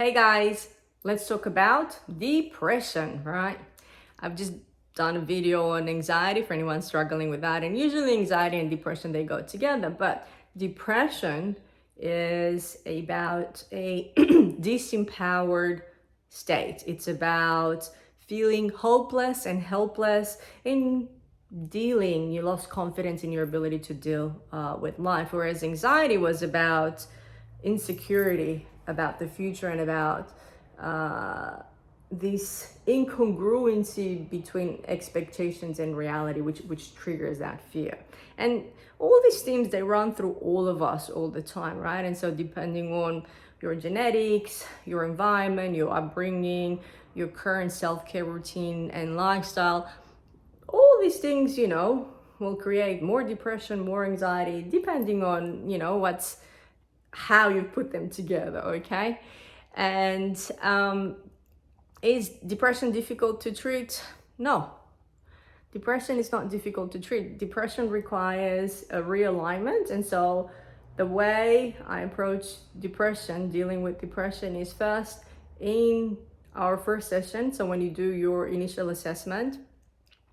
Hey guys, let's talk about depression, right? I've just done a video on anxiety for anyone struggling with that, and usually anxiety and depression they go together, but depression is about a disempowered state. It's about feeling hopeless and helpless in dealing. You lost confidence in your ability to deal with life, whereas anxiety was about insecurity about the future and about this incongruency between expectations and reality, which triggers that fear. And all these things, they run through all of us all the time, right? And so depending on your genetics, your environment, your upbringing, your current self-care routine and lifestyle, all these things, will create more depression, more anxiety, depending on, what's how you put them together, okay? And is depression difficult to treat? No. Depression is not difficult to treat. Depression requires a realignment. And so the way I approach depression, dealing with depression, is first in our first session. So when you do your initial assessment,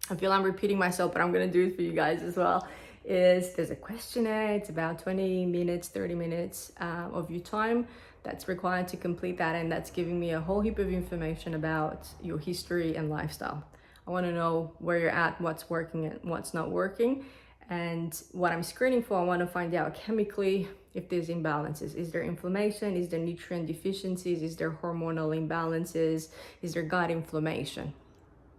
I feel I'm repeating myself, but I'm going to do it for you guys as well. There's a questionnaire. It's about 20 minutes, 30 minutes of your time that's required to complete that, and that's giving me a whole heap of information about your history and lifestyle. I want to know where you're at, what's working and what's not working, and what I'm screening for. I want to find out chemically if there's imbalances. Is there inflammation? Is there nutrient deficiencies? Is there hormonal imbalances? Is there gut inflammation?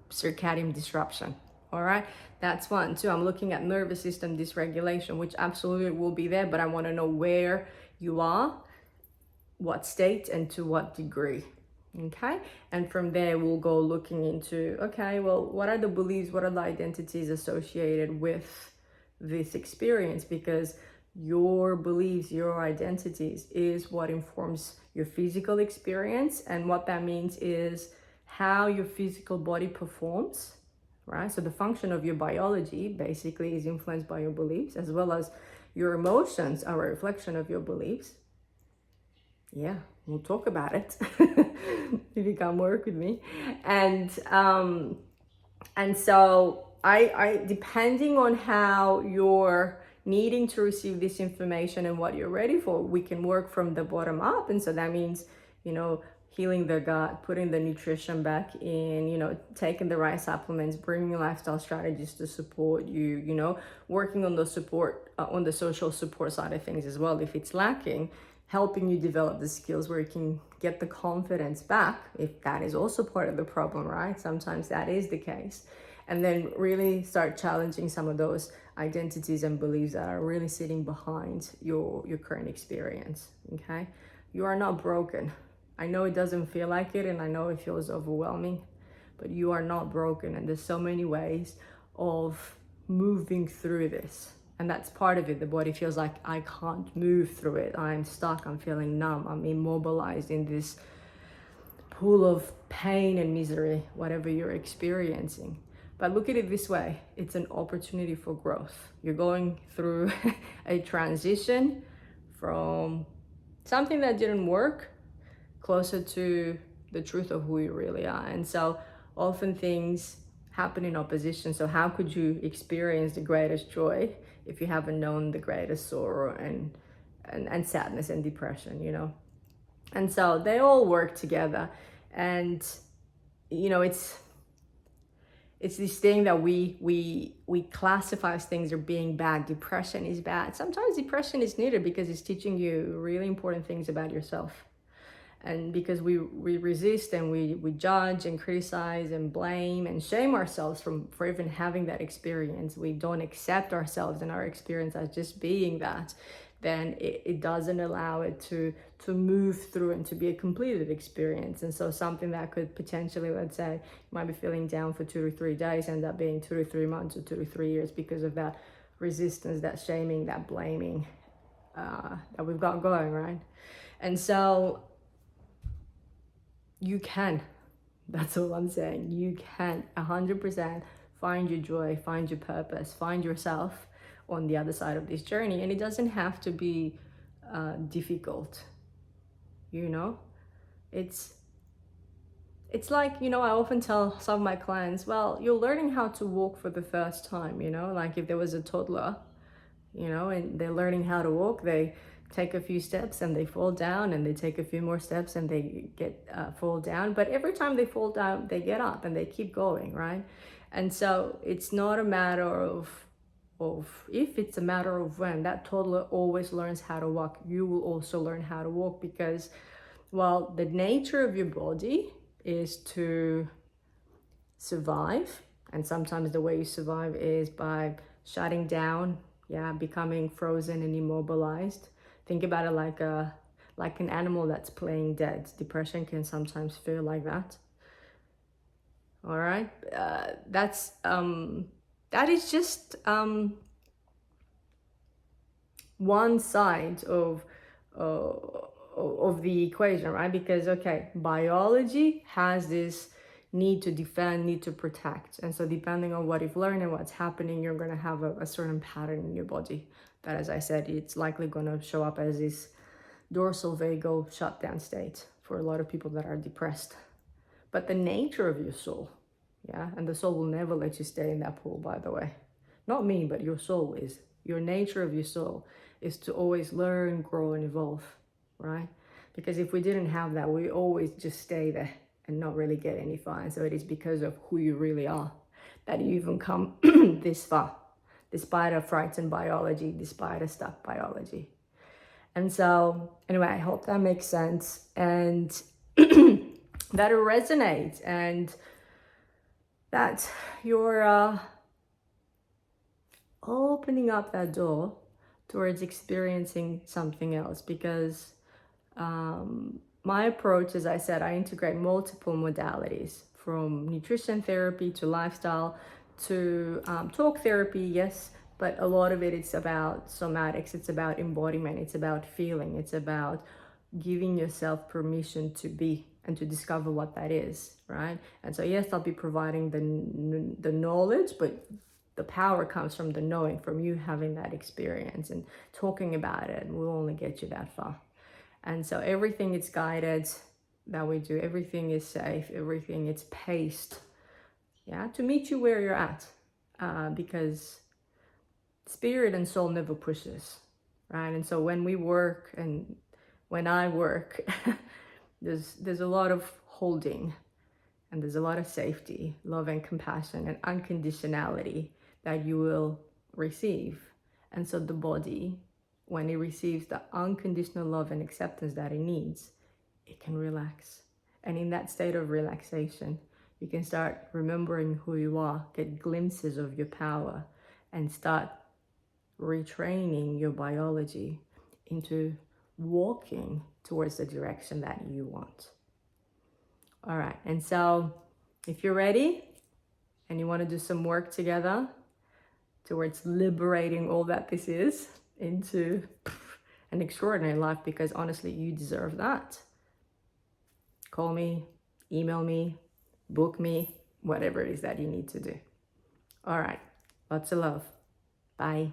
Circadian disruption? All right, that's one. Two, I'm looking at nervous system dysregulation, which absolutely will be there, but I want to know where you are, what state, and to what degree. Okay, and from there we'll go looking into, okay, well, what are the beliefs, what are the identities associated with this experience? Because your beliefs, your identities is what informs your physical experience, and what that means is how your physical body performs, right? So the function of your biology basically is influenced by your beliefs, as well as your emotions are a reflection of your beliefs. Yeah, we'll talk about it if you come work with me. And so I depending on how you're needing to receive this information and what you're ready for, we can work from the bottom up. And so that means, healing the gut, putting the nutrition back in, taking the right supplements, bringing lifestyle strategies to support you, working on the support, on the social support side of things as well, if it's lacking, helping you develop the skills where you can get the confidence back, if that is also part of the problem, right? Sometimes that is the case. And then really start challenging some of those identities and beliefs that are really sitting behind your current experience, okay? You are not broken. I know it doesn't feel like it, and I know it feels overwhelming, but you are not broken, and there's so many ways of moving through this. And that's part of it. The body feels like, I can't move through it. I'm stuck, I'm feeling numb, I'm immobilized in this pool of pain and misery, whatever you're experiencing. But look at it this way, it's an opportunity for growth. You're going through a transition from something that didn't work closer to the truth of who you really are. And so often things happen in opposition. So how could you experience the greatest joy if you haven't known the greatest sorrow and sadness and depression, And so they all work together. And, it's this thing that we classify as things are being bad. Depression is bad. Sometimes depression is needed because it's teaching you really important things about yourself. And because we resist and we judge and criticize and blame and shame ourselves for even having that experience, we don't accept ourselves and our experience as just being that, then it doesn't allow it to move through and to be a completed experience. And so something that could potentially, let's say, you might be feeling down for 2 to 3 days, end up being 2 to 3 months or 2 to 3 years because of that resistance, that shaming, that blaming that we've got going, right? And so you can, that's all I'm saying, you can 100% find your joy, find your purpose, find yourself on the other side of this journey. And it doesn't have to be difficult, It's like, you know, I often tell some of my clients, well, you're learning how to walk for the first time, you know, like if there was a toddler, you know, and they're learning how to walk, they take a few steps and they fall down, and they take a few more steps and they fall down. But every time they fall down, they get up and they keep going, right? And so it's not a matter of if, it's a matter of when. That toddler always learns how to walk. You will also learn how to walk, because, well, the nature of your body is to survive, and sometimes the way you survive is by shutting down, becoming frozen and immobilized. Think about it like an animal that's playing dead. Depression can sometimes feel like that. All right, that is just one side of the equation, right? Because, okay, biology has this need to defend, need to protect. And so depending on what you've learned and what's happening, you're going to have a certain pattern in your body that, as I said, it's likely going to show up as this dorsal vagal shutdown state for a lot of people that are depressed. But the nature of your soul, and the soul will never let you stay in that pool, by the way. Not me, but your soul is. Your nature of your soul is to always learn, grow, and evolve, right? Because if we didn't have that, we always just stay there and not really get any far. And so it is because of who you really are that you even come this far, despite a frightened biology, despite a stuck biology. And so, anyway, I hope that makes sense and that it resonates, and that you're opening up that door towards experiencing something else. Because my approach, as I said, I integrate multiple modalities, from nutrition therapy to lifestyle to talk therapy, yes, but a lot of it, it's about somatics, it's about embodiment, it's about feeling, it's about giving yourself permission to be and to discover what that is, right? And so, yes, I'll be providing the knowledge, but the power comes from the knowing, from you having that experience and talking about it, and we'll only get you that far. And so everything is guided that we do, everything is safe, everything is paced, to meet you where you're at, because spirit and soul never pushes, right? And so when we work, and when I work, there's a lot of holding, and there's a lot of safety, love and compassion and unconditionality that you will receive. And so the body, when it receives the unconditional love and acceptance that it needs, it can relax. And in that state of relaxation, you can start remembering who you are, get glimpses of your power, and start retraining your biology into walking towards the direction that you want. All right, and so if you're ready and you want to do some work together towards liberating all that this is into an extraordinary life, because honestly, you deserve that. Call me, email me, book me, whatever it is that you need to do. All right, lots of love. Bye.